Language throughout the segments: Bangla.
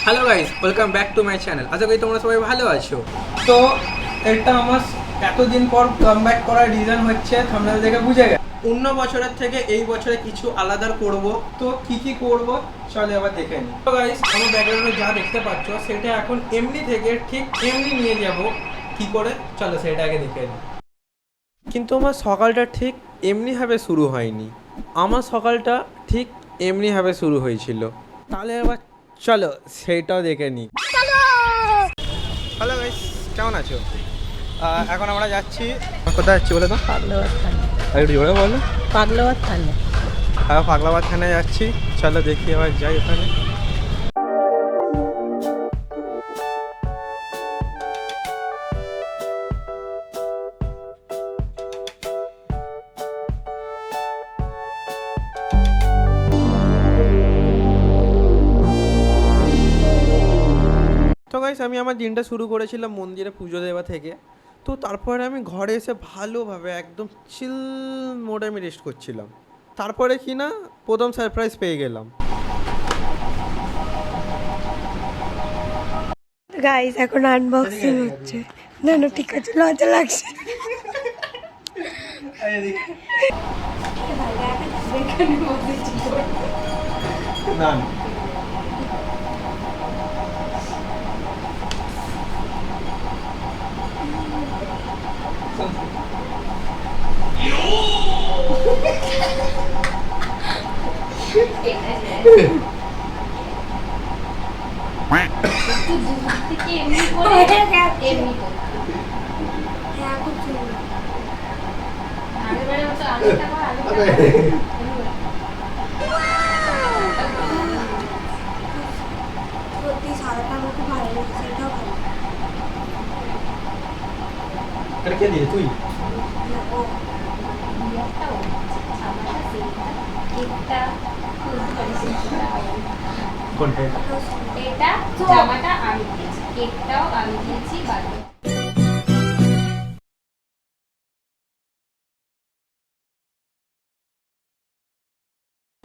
Hello guys, welcome back to my channel. আশা করি তোমরা সবাই ভালো আছো। তো এটা আমার এতদিন পর কামব্যাক করার রিজন হচ্ছে থাম্বনেল দেখে বুঝে গেছে। অন্য বছরের থেকে এই বছরে কিছু আলাদা করব। তো কি করব চলে আবার দেখে নিই। তো গাইস, আমার ব্যাকগ্রাউন্ডে যা দেখতে পাচ্ছ সেটা এখন এমনি থেকে ঠিক এমনি নিয়ে যাব। কি করে চলো সেটা আগে দেখে নিই। কিন্তু আমার সকালটা ঠিক এমনিভাবে শুরু হয়নি, আমার সকালটা ঠিক এমনিভাবে শুরু হয়েছিল। তাহলে এবার চলো সেইটাও দেখে নিই। হ্যালো গাইস, কেমন আছো? এখন আমরা যাচ্ছি, কোথায় যাচ্ছি বলে তো? পাগলাবাদ থানে। একটু জোরে বলো। পাগলাবাদ থানে। পাগলাবাদ থানায় যাচ্ছি, চলো দেখি আবার যাই ওখানে। তো গাইস, আমি আমার দিনটা শুরু করেছিলাম মন্দিরে পুজো দেওয়া থেকে। তো তারপরে আমি ঘরে এসে ভালোভাবে একদম চিল মোডে আমি রেস্ট করছিলাম। তারপরে কি না, প্রথম সারপ্রাইজ পেয়ে গেলাম। গাইস এখন আনবক্সিং হচ্ছে। না না ঠিক আছে, লজ্জা লাগছে। না এটা কে দিয়ে তুই? কোনটা? এটা জামাটা আমি দিয়েছি, কেকটাও আমি দিয়েছি বাড়ি।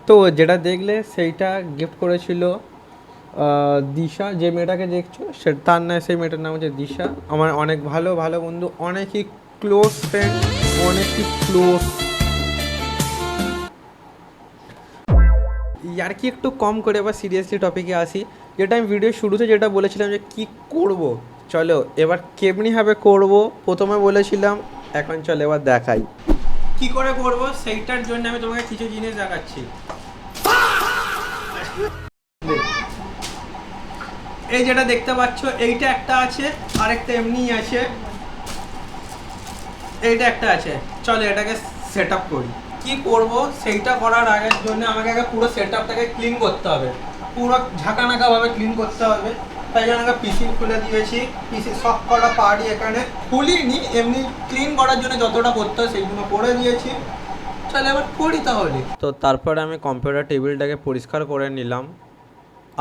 তো যেটা দেখলে সেইটা গিফট করেছিল দিশা, যে মেয়েটাকে দেখছো সে তার নয়, সেই মেয়েটার নাম হচ্ছে দিশা। আমার অনেক ভালো ভালো বন্ধু, অনেকই ক্লোজ ফ্রেন্ড, অনেকই ক্লোজ। আর কি একটু কম করে এবার সিরিয়াসলি টপিকে আসি। যেটা আমি ভিডিও শুরুতে যেটা বলেছিলাম যে কি করব, চলো এবার কেমনিভাবে করব প্রথমে বলেছিলাম, এখন চলো এবার দেখাই কি করে করব। সেইটার জন্য আমি তোমাকে কিছু জিনিস দেখাচ্ছি। এই যেটা দেখতে পাচ্ছ এইটা একটা আছে, আরেকটা এমনিই আছে, এইটা একটা আছে। চলো এটাকে সেট আপ করি। কি করব সেইটা করার আগের জন্য আমাকে আগে পুরো সেট আপটাকে ক্লিন করতে হবে, পুরো ঝাঁকানাকাভাবে ক্লিন করতে হবে। তাই জন্য আমি পিসি খুলে দিয়েছি, পিসি সব কটা পার্টি এখানে খুলিনি, এমনি ক্লিন করার জন্য যতটা করতে হয় সেইগুলো করে দিয়েছি। চলো এবার করি তাহলে। তো তারপরে আমি কম্পিউটার টেবিলটাকে পরিষ্কার করে নিলাম,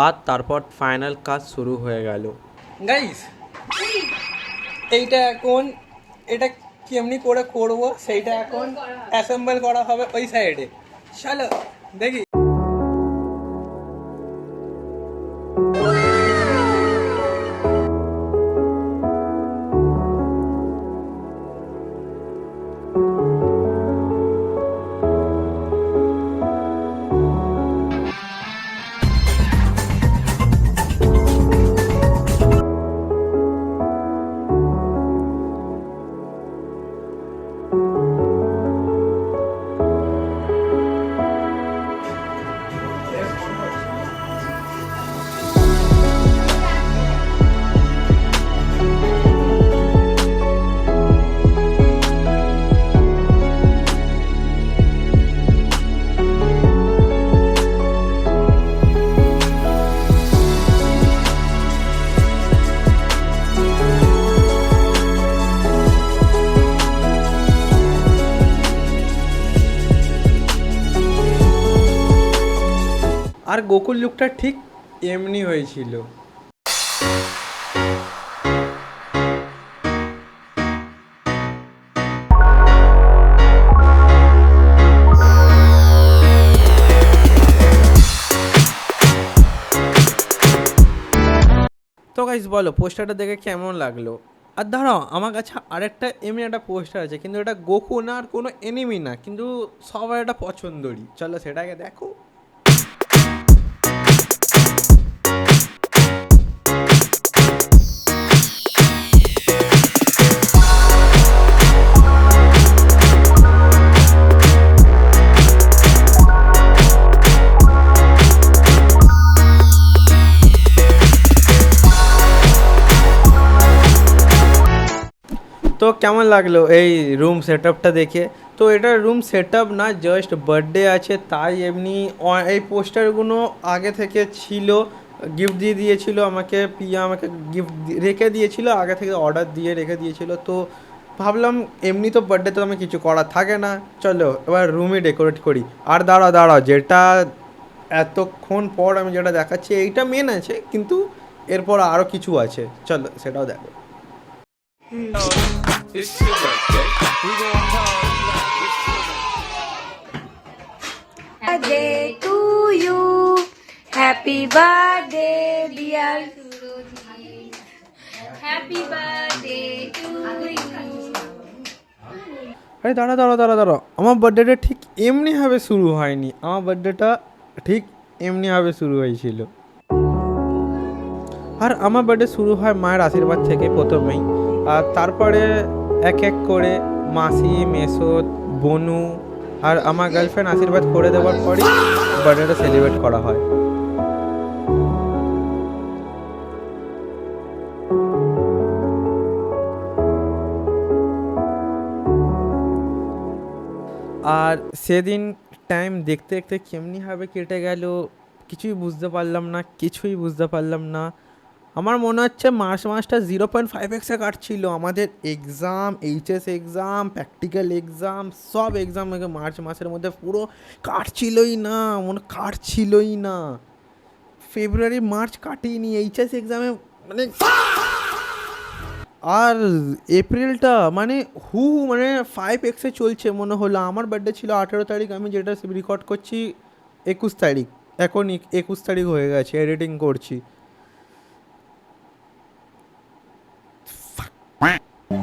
আর তারপর ফাইনাল কাজ শুরু হয়ে গেল। গাইস, এইটা এখন এটা কেমনি করে করব সেইটা এখন অ্যাসেম্বল করা হবে ওই সাইডে। চলো দেখি। আর গোকুল লুকটা ঠিক এমনি হয়েছিল। তো গাইস বলো পোস্টারটা দেখে কেমন লাগলো? আর দাঁড়াও, আমার কাছে আরেকটা এমনি একটা পোস্টার আছে, কিন্তু এটা গোকু না আর কোনো এনিমি না, কিন্তু সবার এটা পছন্দরই, চলো সেটাকে দেখো। তো কেমন লাগলো এই রুম সেটআপটা দেখে? তো এটা রুম সেটআপ না, জাস্ট বার্থডে আছে তাই এমনি এই পোস্টারগুলো আগে থেকে ছিল, গিফট দিয়ে দিয়েছিল আমাকে, পিয়া আমাকে গিফট রেখে দিয়েছিল, আগে থেকে অর্ডার দিয়ে রেখে দিয়েছিল। তো ভাবলাম এমনি তো বার্থডেতে আমি কিছু করার থাকে না, চলো এবার রুমে ডেকোরেট করি। আর দাঁড়াও দাঁড়াও, যেটা এতক্ষণ পর আমি যেটা দেখাচ্ছি এইটা মেন আছে, কিন্তু এরপর আরও কিছু আছে, চলো সেটাও দেখো। It's your birthday. We gon' party. birthday to you, happy birthday dear. Happy birthday to you. আরে দাঁড়া দাঁড়া দাঁড়া দাঁড়া, আমার বার্থডেটা ঠিক এমনিভাবে শুরু হয়নি, আমার বার্থডেটা ঠিক এমনিভাবে শুরু হয়েছিল। আর আমার বার্থডে শুরু হয় মায়ের আশীর্বাদ থেকে প্রথমেই, আর তারপরে এক এক করে মাসি, মেসো, বনু আর আমার গার্লফ্রেন্ড আশীর্বাদ করে দেওয়ার পরই বার্থডেটা সেলিব্রেট করা হয়। আর সেদিন টাইম দেখতে দেখতে কেমনিভাবে কেটে গেল কিছুই বুঝতে পারলাম না। আমার মনে হচ্ছে মাসটা 0.5x কাটছিল। আমাদের exam, HS exam, practical exam, সব এক্সাম মার্চ মাসের মধ্যে পুরো কাটছিলই না। ফেব্রুয়ারি মার্চ কাটিনি এইচএস এক্সামে, মানে আর এপ্রিলটা মানে মানে 5x চলছে মনে হলো। আমার বার্থডে ছিল 18 তারিখ, আমি যেটা রেকর্ড করছি 21 তারিখ, এখন 21 তারিখ হয়ে গেছে, এডিটিং করছি।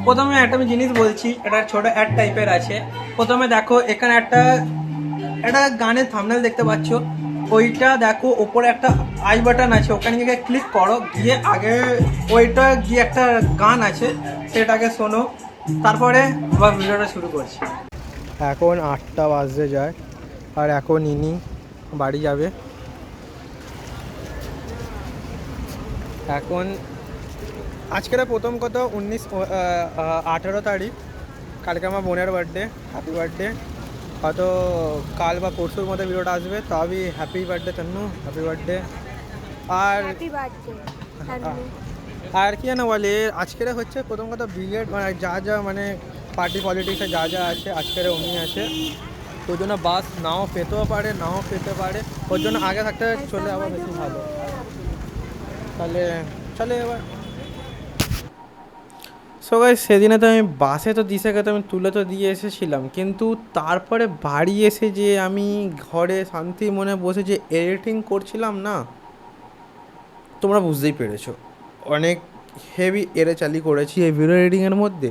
প্রথমে একটা আমি জিনিস বলছি, এটা ছোট অ্যাড টাইপের আছে। প্রথমে দেখো এখানে একটা গানের থাম্বনেল দেখতে পাচ্ছ, ওইটা দেখো ওপরে একটা আই বাটন আছে, ওখানে গিয়ে ক্লিক করো, গিয়ে আগে ওইটা গিয়ে একটা গান আছে সেটাকে শোনো, তারপরে আবার ভিডিওটা শুরু করছি। এখন 8টা বাজতে যায়, আর এখন ইনি বাড়ি যাবে। এখন আজকের প্রথম কথা 18 তারিখ, কালকে আমার বোনের বার্থডে, হ্যাপি বার্থডে। হয়তো কাল বা পরশুর মধ্যে ভিডিওটা আসবে, তো আমি happy birthday Tannu, happy birthday. আর হ্যাপি বার্থডে আর কি জানো বলে, আজকের হচ্ছে প্রথম কথা বিলেট, মানে যা মানে পার্টি পলিটিক্সে যা আছে আজকের অমনি আছে, ওই জন্য বাস নাও পেতেও পারে নাও পেতে পারে, ওর জন্য আগে থাকতে চলে যাওয়া বেশি ভালো। তাহলে চলে এবার। সো গাইস, সেদিনে তো আমি বাসে তো দিশাকে তো আমি তুলে তো দিয়ে এসেছিলাম, কিন্তু তারপরে বাড়ি এসে যে আমি ঘরে শান্তি মনে বসে যে এডিটিং করছিলাম না, তোমরা বুঝতেই পেরেছো অনেক হেভি চালি করেছি এই ভিডিও এডিটিংয়ের মধ্যে।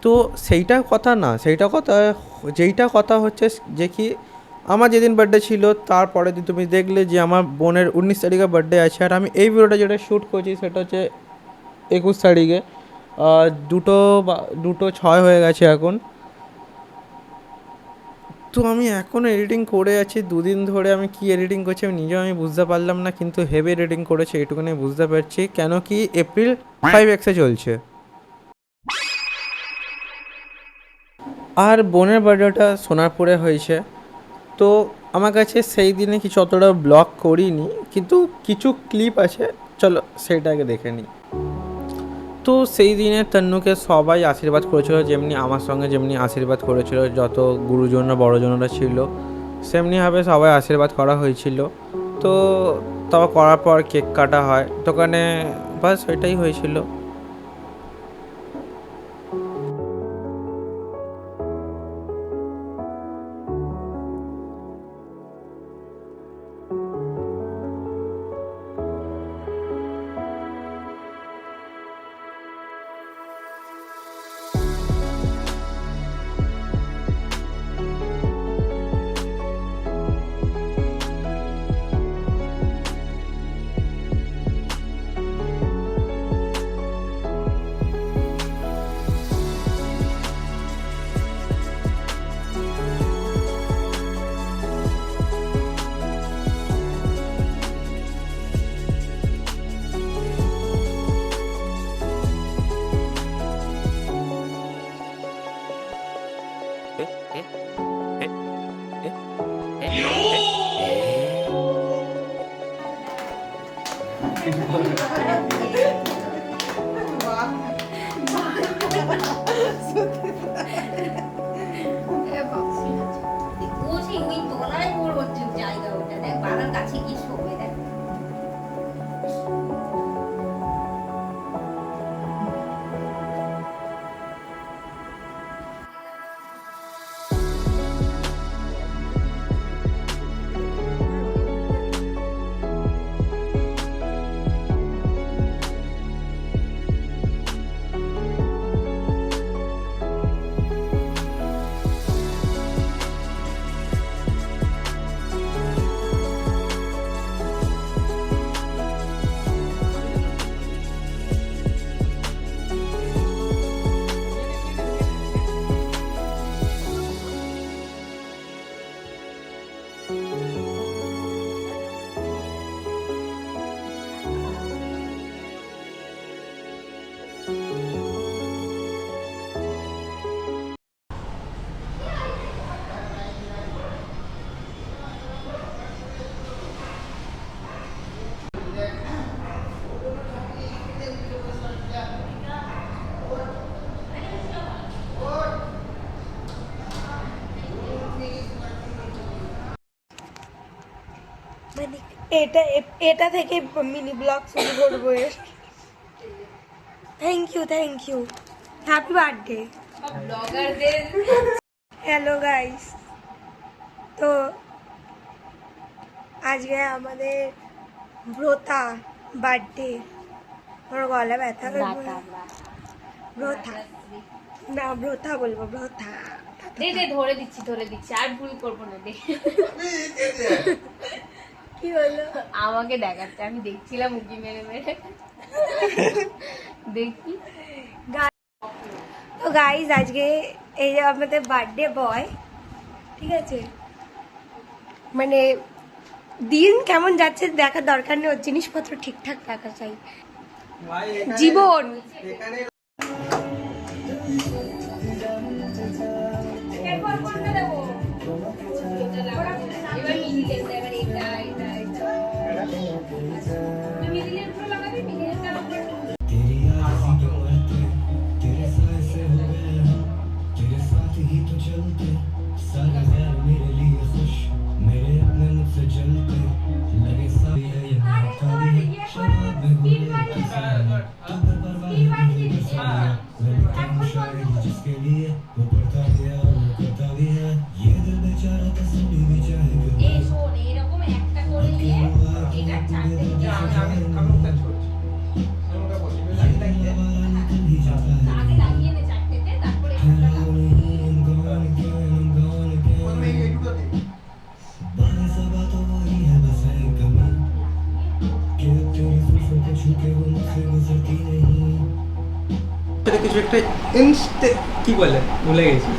তো যেইটা কথা হচ্ছে যে কি, আমার যেদিন বার্থডে ছিল তারপরের দিন তুমি দেখলে যে আমার বোনের 19 তারিখে বার্থডে আছে, আর আমি এই ভিডিওটা যেটা শ্যুট করছি সেটা হচ্ছে 21 তারিখে। 2:06 হয়ে গেছে এখন। তো আমি এখনও এডিটিং করে আছি, দুদিন ধরে আমি কি এডিটিং করছি আমি বুঝতে পারলাম না, কিন্তু হেভি এডিটিং করেছি এইটুকুনি বুঝতে পারছি, কেন কি এপ্রিল 5x চলছে। আর বোনের বার্থডেটা সোনারপুরে হয়েছে, তো আমার কাছে সেই দিনে কিছু অতটা ব্লগ করিনি, কিন্তু কিছু ক্লিপ আছে, চলো সেইটাকে দেখে নিই। তো সেই দিনে তন্নুকে সবাই আশীর্বাদ করেছিল, যেমনি আমার সঙ্গে যেমনি আশীর্বাদ করেছিল যত গুরুজনরা বড়জনরা ছিল, সেমনিভাবে সবাই আশীর্বাদ করা হয়েছিল। তো তারপর করার পর কেক কাটা হয় দোকানে, বাস ওইটাই হয়েছিল। ও সেই ওই তলায় ওর হচ্ছে জায়গা ওটা দেখ বারার কাছে গিয়ে শোবে দেখ মানে এটা থেকে মিনি ব্লগ শুরু করবো। থ্যাংক ইউ হ্যাপি বার্থডে ব্লগারদের হ্যালো গাইস। তো আজকে আমাদের ব্রতা বার্থডে। ওর গলা ব্যথা করবে। ব্রতা না ব্রতা বলবো ব্রতা। দে ধরে দিচ্ছি আর ভুল করবো না দে কি বললো? আমাকে দেখাচ্ছে আমি দেখছিলাম উকি মেরে মেরে দেখি তো গাইস আজকে এই যে আমাদের বার্থডে বয়, ঠিক আছে, মানে দিন কেমন যাচ্ছে দেখার দরকার নেই, ওর জিনিসপত্র ঠিকঠাক রাখা চাই। ভাই এখানে- জীবন এখানে এবার মিডিলের এবার এটা মিডিলের উপরে লাগাবি মিডিলের উপরে तेरी आरज़ी पे मरते, तेरे साए से हो गए हम, तेरे साथ ही तो चलते, सारे गैर मेरे लिए खुश, मेरे अपने मुझसे जलते, लगे सारी है ये होता भी है, शराब में घुले की सारी, तू पर परवाह नहीं है सारी, मैं लिखता हूँ शायरी जिसके लिए, वो पढ़ता भी है और वो करता भी है, ये दिल बेचारा तसल्ली भी चाहे क्यों, এই শোন এরকম একটা করে নিয়ে এটা চারটে আমি ওটা ছড়ছি আমি ওটা বসি ये दिल हमारा निकल ही जाता है, আগে লাগিয়ে নে চারটেতে তারপরে I'm gone again, I'm gone again. প্রথমে এই দুটো দিই बातें सब तो वही है बस है कमी कि तेरी जुल्फों को छू के वो मुझसे गुजरती नहीं সেটা কিছু একটা ইনস্টে কি বলে ভুলে গেছি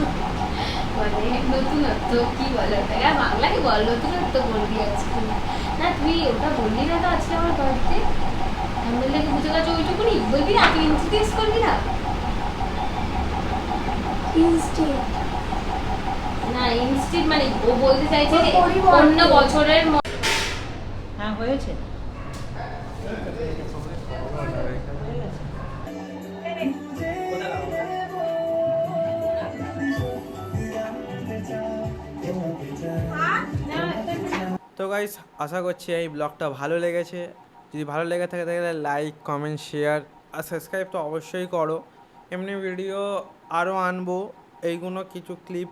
বলে নতুনত্ব কি বলে ওটা বাংলায় বল নতুনত্ব বলবি আজকে না তুই ওটা বললি না তো আজকে আমার বার্থডে আমি বললে কি বুঝে গেছো ওইটুকুনি বলবি না তুই ইন্ট্রোডিউস করবি না না ইনস্টিট মানে ও বলতে চাইছে যে অন্য বছরের হ্যাঁ হয়েছে তো গাইস আশা করছি এই ব্লগটা ভালো লেগেছে। যদি ভালো লেগে থাকে তাহলে লাইক কমেন্ট শেয়ার আর সাবস্ক্রাইব তো অবশ্যই করো। এমনি ভিডিও আরও আনবো, এইগুলো কিছু ক্লিপ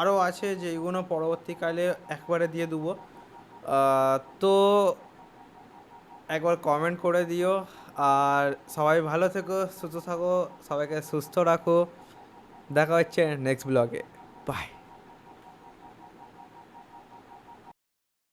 আরও আছে যেইগুলো পরবর্তীকালে একবারে দিয়ে দেবো। তো একবার কমেন্ট করে দিও আর সবাই ভালো থেকো সুস্থ থাকো, সবাইকে সুস্থ রাখো। দেখা হচ্ছে নেক্সট ব্লগে, বাই।